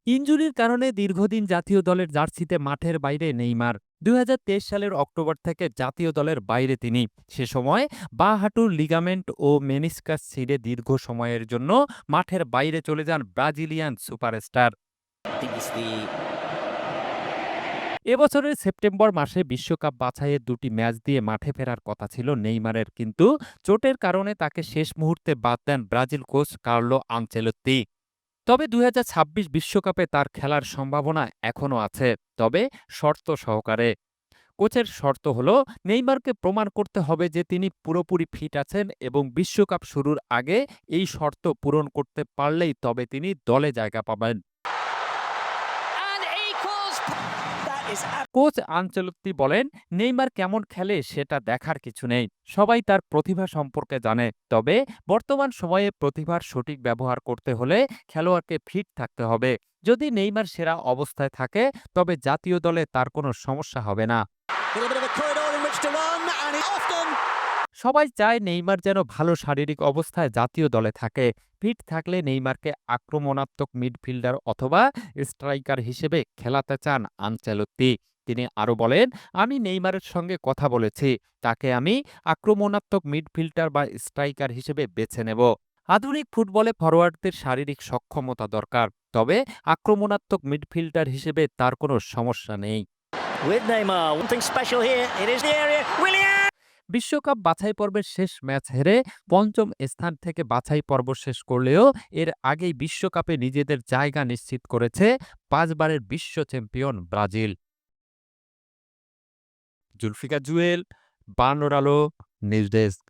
ইনজুরির কারণে দীর্ঘদিন জাতীয় দলের জার্সিতে মাঠের বাইরে নেইমার। ২০২৩ সালের অক্টোবর থেকে জাতীয় দলের বাইরে তিনি। সে সময় বাঁ হাঁটুর লিগামেন্ট ও মেনিসকাস ছিঁড়ে দীর্ঘ সময়ের জন্য মাঠের বাইরে চলে যান ব্রাজিলিয়ান সুপারস্টার। এবছরের সেপ্টেম্বর মাসে বিশ্বকাপ বাছাইয়ের দুটি ম্যাচ দিয়ে মাঠে ফেরার কথা ছিল নেইমারের, কিন্তু চোটের কারণে তাকে শেষ মুহূর্তে বাদ দেন ব্রাজিল কোচ কার্লো আনচেলত্তি। তবে ২০২৬ বিশ্বকাপে তার খেলার সম্ভাবনা এখনও আছে, তবে শর্ত সহকারে। কোচের শর্ত হলো নেইমারকে প্রমাণ করতে হবে যে তিনি পুরোপুরি ফিট আছেন এবং বিশ্বকাপ শুরুর আগে এই শর্ত পূরণ করতে পারলেই তবে তিনি দলে জায়গা পাবেন। কোচ আনচেলত্তি বলেন, নেইমার কেমন খেলে সেটা দেখার কিছু নেই। সবাই তার প্রতিভা সম্পর্কে জানে। তবে বর্তমান সময়ে প্রতিভার সঠিক ব্যবহার করতে হলে খেলোয়াড়কে ফিট থাকতে হবে। যদি নেইমার সেরা অবস্থায় থাকে তবে জাতীয় দলে তার কোনো সমস্যা হবে না। সবাই চায় নেইমার যেন ভালো শারীরিক অবস্থায় জাতীয় দলে থাকে। ফিট থাকলে নেইমারকে আক্রমণাত্মক মিডফিল্ডার অথবা স্ট্রাইকার হিসেবে খেলাতে চান আনচেলত্তি। তিনি আরও বলেন, আমি নেইমারের সঙ্গে কথা বলেছি, তাকে আমি আক্রমণাত্মক মিডফিল্ডার বা স্ট্রাইকার হিসেবে বেছে নেব। আধুনিক ফুটবলে ফরোয়ার্ডদের শারীরিক সক্ষমতা দরকার, তবে আক্রমণাত্মক মিডফিল্ডার হিসেবে তার কোনো সমস্যা নেই। With Neymar, one thing special here. It is the area. Willian! বিশ্বকাপ বাছাই পর্বের শেষ ম্যাচ হেরে পঞ্চম স্থান থেকে বাছাই পর্ব শেষ করলেও এর আগেই বিশ্বকাপে নিজেদের জায়গা নিশ্চিত করেছে ৫ বারের বিশ্ব champion Brazil. Zulfikar Jewel, Bernardo, news desk.